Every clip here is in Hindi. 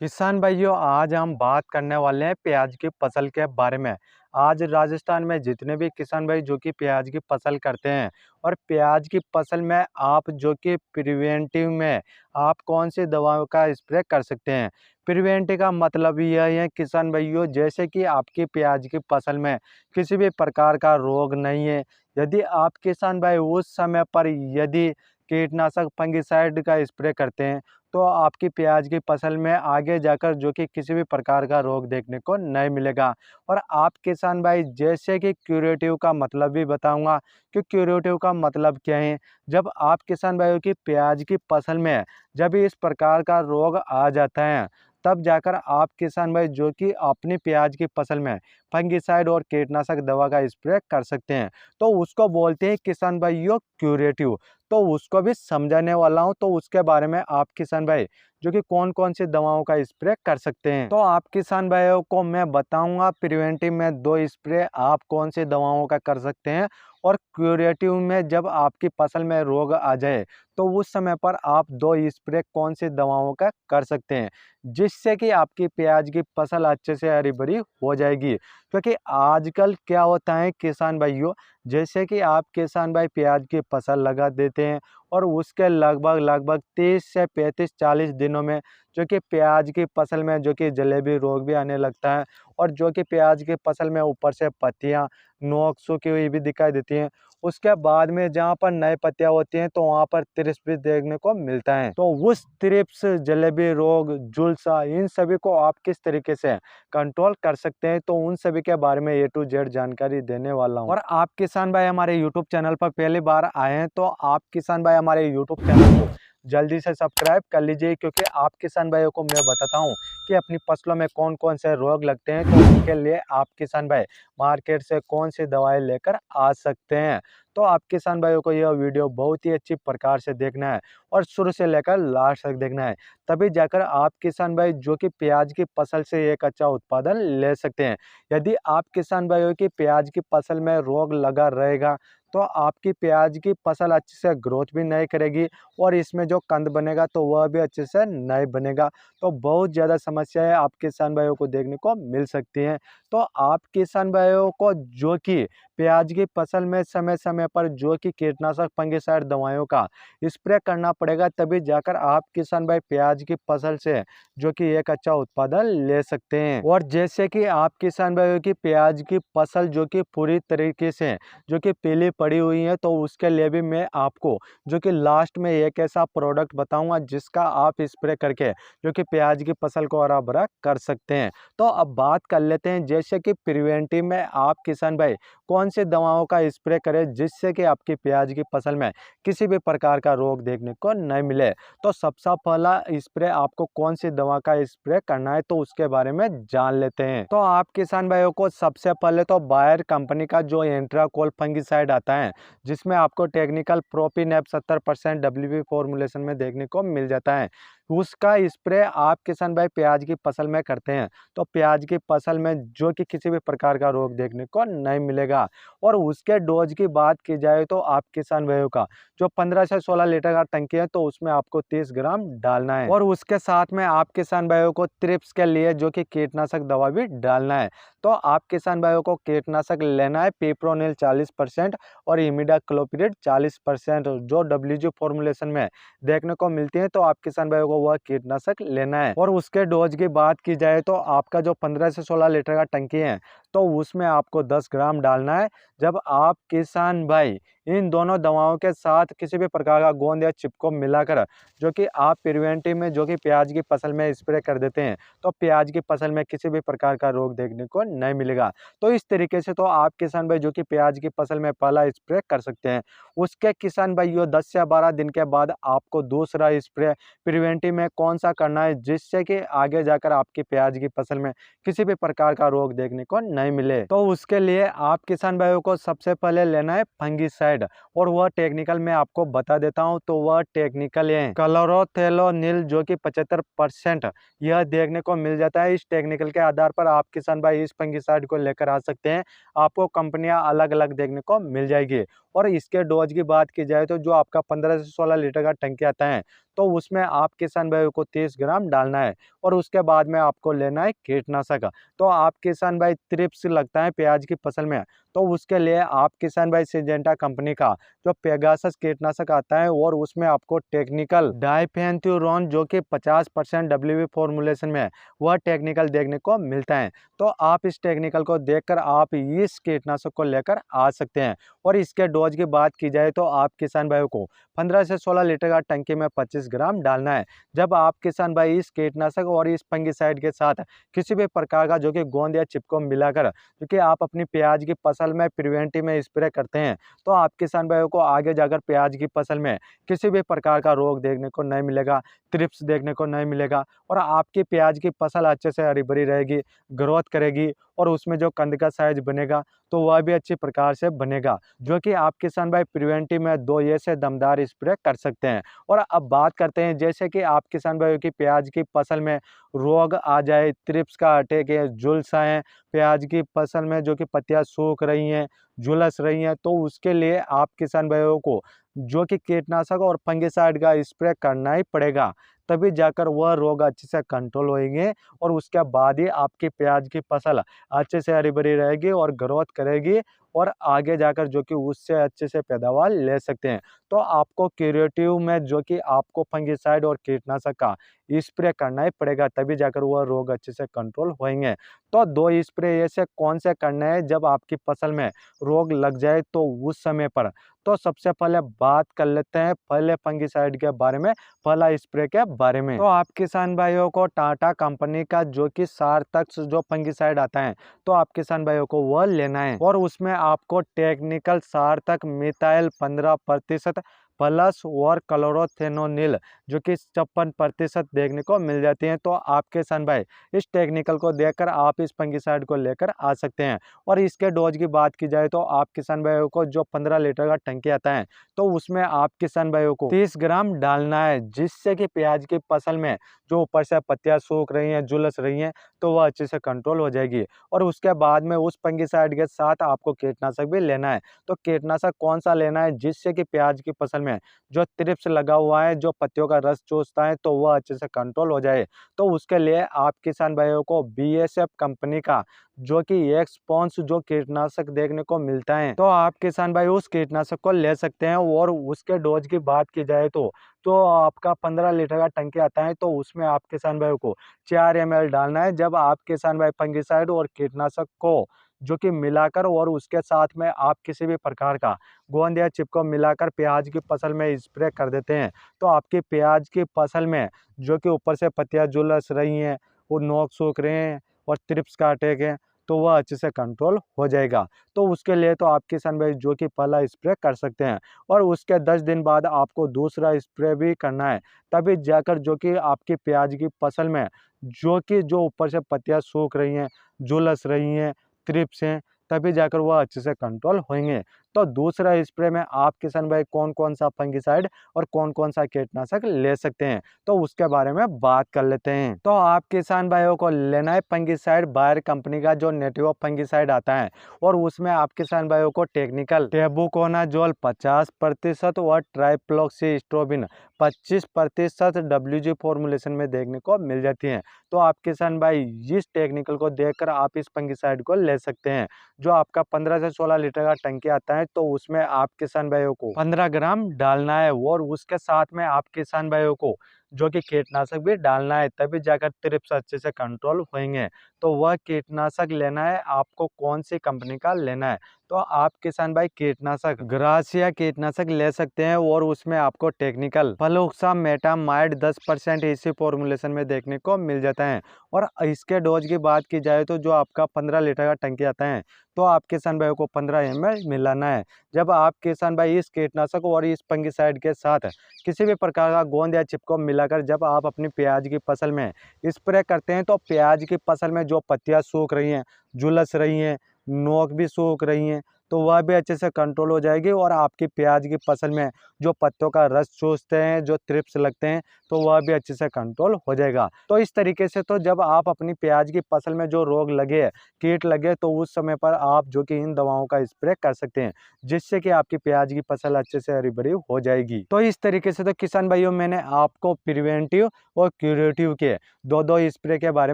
किसान भाइयों, आज हम बात करने वाले हैं प्याज की फसल के बारे में। आज राजस्थान में जितने भी किसान भाई जो कि प्याज की फसल करते हैं और प्याज की फसल में आप जो कि प्रिवेंटिव में आप कौन सी दवाओं का स्प्रे कर सकते हैं। प्रिवेंटिव का मतलब यह है किसान भाइयों, जैसे कि आपकी प्याज की फसल में किसी भी प्रकार का रोग नहीं है। यदि आप किसान भाई उस समय पर यदि कीटनाशक फंगिसाइड का स्प्रे करते हैं तो आपकी प्याज की फसल में आगे जाकर जो कि किसी भी प्रकार का रोग देखने को नहीं मिलेगा। और आप किसान भाई, जैसे कि क्यूरेटिव का मतलब भी बताऊंगा कि क्यूरेटिव का मतलब क्या है। जब आप किसान भाइयों की प्याज की फसल में जब इस प्रकार का रोग आ जाता है, तब जाकर आप किसान भाई जो कि अपनी प्याज की फसल में फंगिसाइड और कीटनाशक दवा का स्प्रे कर सकते हैं। तो उसको बोलते हैं किसान भाइयों क्यूरेटिव। तो उसको भी समझाने वाला हूँ, तो उसके बारे में आप किसान भाई जो कि कौन कौन सी दवाओं का स्प्रे कर सकते हैं। तो आप किसान भाइयों को मैं बताऊंगा प्रिवेंटिव में दो स्प्रे आप कौन सी दवाओं का कर सकते हैं, और क्यूरेटिव में जब आपकी फसल में रोग आ जाए तो उस समय पर आप दो स्प्रे कौन सी दवाओं का कर सकते हैं, जिससे कि आपकी प्याज की फसल अच्छे से हरी भरी हो जाएगी। क्योंकि आजकल क्या होता है किसान भाइयों, जैसे कि आप किसान भाई प्याज की फसल लगा देते हैं और उसके लगभग लगभग 30 से 35 40 दिनों में जो कि प्याज की फसल में जो कि जलेबी रोग भी आने लगता है, और जो कि प्याज की फसल में ऊपर से पत्तियां नोक सूखी हुई भी दिखाई देती हैं। उसके बाद में जहाँ पर नए पत्तियां होती हैं तो वहाँ पर त्रिप्स भी देखने को मिलता है। तो उस त्रिप्स, जलेबी रोग, झुलसा, इन सभी को आप किस तरीके से कंट्रोल कर सकते हैं, तो उन सभी के बारे में A to Z जानकारी देने वाला हूँ। और आप किसान भाई हमारे यूट्यूब चैनल पर पहली बार आए हैं तो आप किसान भाई हमारे यूट्यूब चैनल को जल्दी से सब्सक्राइब कर लीजिए, क्योंकि आप किसान भाइयों को मैं बताता हूँ कि अपनी फसलों में कौन कौन से रोग लगते हैं, तो उनके लिए आप किसान भाई मार्केट से कौन सी दवाएं लेकर आ सकते हैं। तो आप किसान भाइयों को यह वीडियो बहुत ही अच्छी प्रकार से देखना है और शुरू से लेकर लास्ट तक देखना है, तभी जाकर आप किसान भाई जो कि प्याज की फसल से एक अच्छा उत्पादन ले सकते हैं। यदि आप किसान भाइयों की प्याज की फसल में रोग लगा रहेगा तो आपकी प्याज की फसल अच्छे से ग्रोथ भी नहीं करेगी, और इसमें जो कंद बनेगा तो वह भी अच्छे से नहीं बनेगा। तो बहुत ज़्यादा समस्याएं आप किसान भाइयों को देखने को मिल सकती हैं। तो आप किसान भाइयों को जो कि प्याज की फसल में समय समय पर जो कि कीटनाशक फंगिसाइड दवाइयों का स्प्रे करना पड़ेगा, तभी जाकर आप किसान भाई प्याज की फसल से जो कि एक अच्छा उत्पादन ले सकते हैं। और जैसे कि आप किसान भाइयों की प्याज की फसल जो कि पूरी तरीके से जो कि पीली पड़ी हुई है, तो उसके लिए भी मैं आपको जो कि लास्ट में एक ऐसा प्रोडक्ट बताऊंगा जिसका आप स्प्रे करके जो कि प्याज की फसल को हरा भरा कर सकते हैं। तो अब बात कर लेते हैं, जैसे कि प्रिवेंटिव में आप किसान भाई कौन सी दवाओं का स्प्रे करें जिससे कि आपकी प्याज की फसल में किसी भी प्रकार का रोग देखने को नहीं मिले। तो सबसे पहला स्प्रे आपको कौन सी दवा का स्प्रे करना है, तो उसके बारे में जान लेते हैं। तो आप किसान भाइयों को सबसे पहले तो बायर कंपनी का जो एंट्राकोल फंगिसाइड आता है, जिसमें आपको टेक्निकल प्रोपिनेप 70% WP फॉर्मुलेशन में देखने को मिल जाता है, उसका स्प्रे आप किसान भाई प्याज की फसल में करते हैं तो प्याज की फसल में जो कि किसी भी प्रकार का रोग देखने को नहीं मिलेगा। और उसके डोज की बात की जाए तो आप किसान भाइयों का जो 15 से 16 लीटर का टंकी है तो उसमें आपको 30 ग्राम डालना है, और उसके साथ में आप किसान भाइयों को त्रिप्स के लिए जो कि कीटनाशक दवा भी डालना है। तो आप किसान भाइयों को कीटनाशक लेना है पिप्रोनिल 40% और इमिडाक्लोपिरिड 40%, जो WG फॉर्मुलेशन में देखने को मिलती है। तो आप किसान भाइयों को वह कीटनाशक लेना है। और उसके डोज की बात की जाए तो आपका जो 15 से 16 लीटर का टंकी है तो उसमें आपको 10 ग्राम डालना है। जब आप किसान भाई इन दोनों दवाओं के साथ किसी भी प्रकार का गोंद या चिप को मिलाकर जो कि आप प्रिवेंटिव में जो कि प्याज की फसल में स्प्रे कर देते हैं, तो प्याज की फसल में किसी भी प्रकार का रोग देखने को नहीं मिलेगा। तो इस तरीके से तो आप किसान भाई जो कि प्याज की फसल में पहला स्प्रे कर सकते हैं। उसके किसान भाइयों 10 से 12 दिन के बाद आपको दूसरा स्प्रे प्रिवेंटिव में कौन सा करना है, जिससे कि आगे जाकर आपकी प्याज की फसल में किसी भी प्रकार का रोग देखने को नहीं मिले। तो उसके लिए आप किसान भाइयों को सबसे पहले लेना है फंगिसाइड, और वह टेक्निकल मैं आपको बता देता हूं। तो वह टेक्निकल है क्लोरोथेलोनिल, जो कि 75% यह देखने को मिल जाता है। इस टेक्निकल के आधार पर आप किसान भाई इस फंगिसाइड को लेकर आ सकते हैं। आपको कंपनियां अलग अलग देखने को मिल जाएगी। और इसके डोज की बात की जाए तो जो आपका 15 से 16 लीटर का टंकी आता है, तो उसमें आप किसान भाई को 30 ग्राम डालना है। और उसके बाद में आपको लेना है कीटनाशक। तो आप किसान भाई थ्रिप्स लगता है प्याज की फसल में, तो उसके लिए आप किसान भाई सिंजेंटा कंपनी का जो पेगासस कीटनाशक आता है, और उसमें आपको टेक्निकल डाइफेंथ्यूरॉन, जो कि 50% डब्ल्यूबी फॉर्मुलेशन में है, वह टेक्निकल देखने को मिलता है। तो आप इस टेक्निकल को देखकर आप इस कीटनाशक को लेकर आ सकते हैं। और इसके डोज की बात की जाए तो आप किसान भाइयों को 15 से 16 लीटर का टंकी में 25 ग्राम डालना है। जब आप किसान भाई इस कीटनाशक और इस फंगिसाइड के साथ किसी भी प्रकार का जो कि गोंद या चिपको मिलाकर जो कि आप अपनी प्याज की फसल में प्रिवेंटिव में स्प्रे करते हैं, तो आप किसान भाइयों को आगे जाकर प्याज की फसल में किसी भी प्रकार का रोग देखने को नहीं मिलेगा, थ्रिप्स देखने को नहीं मिलेगा। और आपकी प्याज की फसल अच्छे से हरी भरी रहेगी, ग्रोथ करेगी, और उसमें जो कंद का साइज बनेगा तो वह भी अच्छी प्रकार से बनेगा, जो कि आप किसान भाई प्रिवेंटिव में 2 ये से दमदार स्प्रे कर सकते हैं। और अब बात करते हैं, जैसे कि आप किसान भाइयों की प्याज की फसल में रोग आ जाए, थ्रिप्स का अटैक है, झुलस आए प्याज की फसल में, जो कि पत्तियां सूख रही हैं, झुलस रही हैं, तो उसके लिए आप किसान भाइयों को जो कि कीटनाशक और फंगिसाइड का स्प्रे करना ही पड़ेगा। तभी जाकर वह रोग अच्छे से कंट्रोल होंगे, और उसके बाद ही आपकी प्याज की फसल अच्छे से हरी भरी रहेगी और ग्रोथ करेगी, और आगे जाकर जो कि उससे अच्छे से पैदावार ले सकते हैं। तो आपको क्यूरेटिव में जो कि आपको फंगिसाइड और कीटनाशक का स्प्रे करना ही पड़ेगा, तभी जाकर वह रोग अच्छे से कंट्रोल होंगे। तो 2 स्प्रे ऐसे कौन से करने हैं जब आपकी फसल में रोग लग जाए, तो उस समय पर। तो सबसे पहले बात कर लेते हैं पहले फंगिसाइड के बारे में, पहला स्प्रे के बारे में। तो आप किसान भाइयों को टाटा कंपनी का जो कि सार्थक जो फंगिसाइड आता है, तो आप किसान भाइयों को वह लेना है। और उसमें आपको टेक्निकल सार्थक मिथाइल 15% प्लस और क्लोरोथेनोनिल जो कि 56% देखने को मिल जाती है। तो आप किसान भाई इस टेक्निकल को देखकर आप इस फंगिसाइड को लेकर आ सकते हैं। और इसके डोज की बात की जाए तो आप किसान भाइयों को जो 15 लीटर का टंकी आता है, तो उसमें आप किसान भाइयों को 30 ग्राम डालना है, जिससे कि प्याज की फसल में जो ऊपर से पत्तियां सूख रही हैं, झुलस रही हैं, तो वह अच्छे से कंट्रोल हो जाएगी। और उसके बाद में उस फंगिसाइड के साथ आपको कीटनाशक भी लेना है। तो कीटनाशक कौन सा लेना है, जिससे कि प्याज की फसल में जो थ्रिप्स लगा हुआ है, जो पत्तियों का रस चूसता है, तो वह अच्छे से कंट्रोल हो जाए। तो उसके लिए आप किसान भाइयों को बीएसएफ कंपनी का जो कि एक्सपॉन्स जो कीटनाशक देखने को मिलता है, तो आप किसान भाई उस कीटनाशक को ले सकते हैं। और उसके डोज की बात की जाए तो आपका 15 लीटर का टंकी आता है, तो उसमें आप किसान भाई को 4 ml डालना है। जब आप किसान भाई फंगिसाइड और कीटनाशक को जो कि मिलाकर, और उसके साथ में आप किसी भी प्रकार का गोंद या चिपको मिलाकर प्याज की फसल में स्प्रे कर देते हैं, तो आपकी प्याज की फसल में जो कि ऊपर से पत्तियां झुलस रही हैं, वो नोक सूख रहे हैं, और थ्रिप्स का अटैक है, तो वह अच्छे से कंट्रोल हो जाएगा। तो उसके लिए तो आप किसान भाई जो कि पहला स्प्रे कर सकते हैं। और उसके 10 दिन बाद आपको दूसरा स्प्रे भी करना है, तभी जाकर जो कि आपकी प्याज की फसल में जो ऊपर से पत्तियां सूख रही हैं, झुलस रही हैं, थ्रिप्स हैं, तभी जाकर वह अच्छे से कंट्रोल होंगे। तो दूसरा स्प्रे में आप किसान भाई कौन कौन सा फंगिसाइड और कौन कौन सा कीटनाशक ले सकते हैं, तो उसके बारे में बात कर लेते हैं। तो आप किसान भाइयों को लेना है फंगिसाइड बायर कंपनी का जो नेटिव फंगिसाइड आता है, और उसमें आप किसान भाइयों को टेक्निकल टेबुकोनाजोल 50% और ट्राइफ्लॉक्सीस्ट्रोबिन 25% WG फॉर्मुलेशन में देखने को मिल जाती है। तो आप किसान भाई इस टेक्निकल को देखकर आप इस फंगिसाइड को ले सकते हैं। जो आपका 15 से 16 लीटर का टंकी आता है, तो उसमें आप किसान भाइयों को 15 ग्राम डालना है, और उसके साथ में आप किसान भाइयों को जो कि कीटनाशक भी डालना है, तभी जाकर थ्रिप्स अच्छे से कंट्रोल होंगे। तो वह कीटनाशक लेना है, आपको कौन सी कंपनी का लेना है, तो आप किसान भाई कीटनाशक ग्रासिया कीटनाशक ले सकते हैं, और उसमें आपको टेक्निकल फ्लुक्सामेटामाइड 10% इसी फॉर्मुलेशन में देखने को मिल जाता है। और इसके डोज की बात की जाए तो जो आपका 15 लीटर का टंकी आता है, तो आप किसान भाइयों को 15 ml मिलाना है। जब आप किसान भाई इस कीटनाशक और इस फंगिसाइड के साथ किसी भी प्रकार का गोंद या चिपको मिलाकर जब आप अपनी प्याज की फसल में स्प्रे करते हैं, तो प्याज की फसल में जो पत्तियां सूख रही हैं, झुलस रही हैं, नोक भी सूख रही हैं, तो वह भी अच्छे से कंट्रोल हो जाएगी और आपकी प्याज की फसल में जो पत्तों का रस चूसते हैं, जो थ्रिप्स लगते हैं, तो वह भी अच्छे से कंट्रोल हो जाएगा। तो इस तरीके से तो जब आप अपनी प्याज की फसल में जो रोग लगे, कीट लगे, तो उस समय पर आप जो कि इन दवाओं का स्प्रे कर सकते हैं, जिससे कि आपकी प्याज की फसल अच्छे से हरी भरी हो जाएगी। तो इस तरीके से तो किसान भाइयों मैंने आपको प्रिवेंटिव और क्यूरेटिव के दो स्प्रे के बारे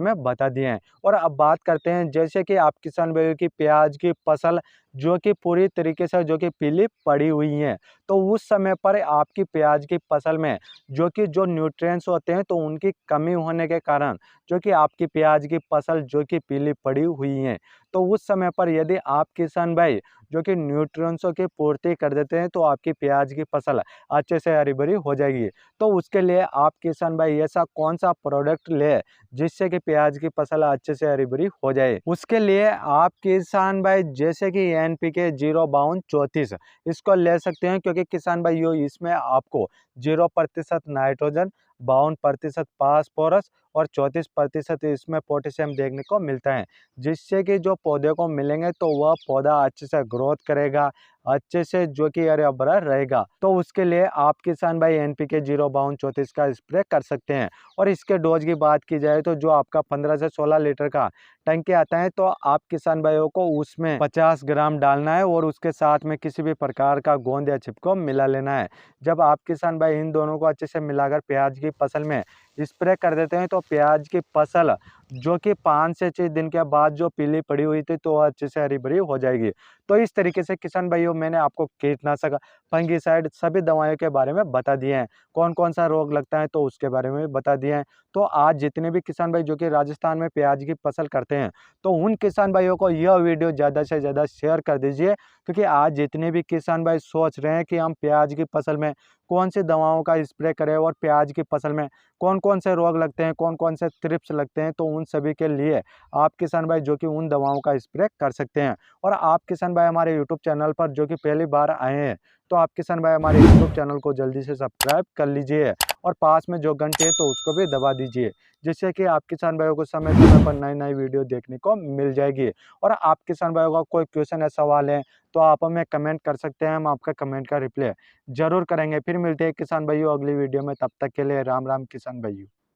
में बता दिए हैं। और अब बात करते हैं, जैसे कि आप किसान भाइयों की प्याज की फसल जो कि पूरी तरीके से जो कि पीली पड़ी हुई है, तो उस समय पर आपकी प्याज की फसल में जो न्यूट्रिएंट्स होते हैं, तो उनकी कमी होने के कारण जो कि आपकी प्याज की फसल जो कि पीली पड़ी हुई है, तो उस समय पर यदि आप किसान भाई जो कि न्यूट्रिएंट्सों की पूर्ति कर देते हैं, तो आपकी प्याज की फसल अच्छे से हरी भरी हो जाएगी। तो उसके लिए आप किसान भाई ऐसा कौन सा प्रोडक्ट ले जिससे कि प्याज की फसल अच्छे से हरी भरी हो जाए। उसके लिए आप किसान भाई जैसे कि एनपीके 05234 इसको ले सकते हैं, क्योंकि किसान भाइयों इसमें आपको 0% नाइट्रोजन, 52% फास्फोरस और 34% इसमें पोटेशियम देखने को मिलता है, जिससे कि जो पौधे को मिलेंगे तो वह पौधा अच्छे से ग्रोथ करेगा, अच्छे से जो कि हरा भरा रहेगा। तो उसके लिए आप किसान भाई एनपीके 05234 का स्प्रे कर सकते हैं। और इसके डोज की बात की जाए तो जो आपका 15 से 16 लीटर का टंकी आता है, तो आप किसान भाइयों को उसमें 50 ग्राम डालना है और उसके साथ में किसी भी प्रकार का गोंद या छिपको मिला लेना है। जब आप किसान भाई इन दोनों को अच्छे से मिलाकर प्याज की फसल में स्प्रे कर देते हैं, तो प्याज की फसल जो कि 5 से 6 दिन के बाद जो पीली पड़ी हुई थी, तो वह अच्छे से हरी भरी हो जाएगी। तो इस तरीके से किसान भाइयों मैंने आपको कीटनाशक, फंगिसाइड सभी दवाइयों के बारे में बता दिए हैं। कौन कौन सा रोग लगता है तो उसके बारे में भी बता दिए हैं। तो आज जितने भी किसान भाई जो कि राजस्थान में प्याज की फसल करते हैं, तो उन किसान भाइयों को यह वीडियो ज़्यादा से ज़्यादा शेयर कर दीजिए, क्योंकि आज जितने भी किसान भाई सोच रहे हैं कि हम प्याज की फसल में कौन सी दवाओं का स्प्रे करें और प्याज की फसल में कौन कौन से रोग लगते हैं, कौन कौन से थ्रिप्स लगते हैं, तो उन सभी के लिए आप किसान भाई जो कि उन दवाओं का स्प्रे कर सकते हैं। और आप किसान भाई हमारे यूट्यूब चैनल पर जो कि पहली बार आए हैं, तो आप किसान भाई हमारे यूट्यूब चैनल को जल्दी से सब्सक्राइब कर लीजिए और पास में जो घंटे है तो उसको भी दबा दीजिए, जिससे कि आप किसान भाइयों को समय समय पर नई नई वीडियो देखने को मिल जाएगी। और आप किसान भाइयों का कोई क्वेश्चन या सवाल है तो आप हमें कमेंट कर सकते हैं, हम आपका कमेंट का रिप्लाई जरूर करेंगे। फिर मिलते हैं किसान भाइयों अगली वीडियो में, तब तक के लिए राम राम किसान भाइयों।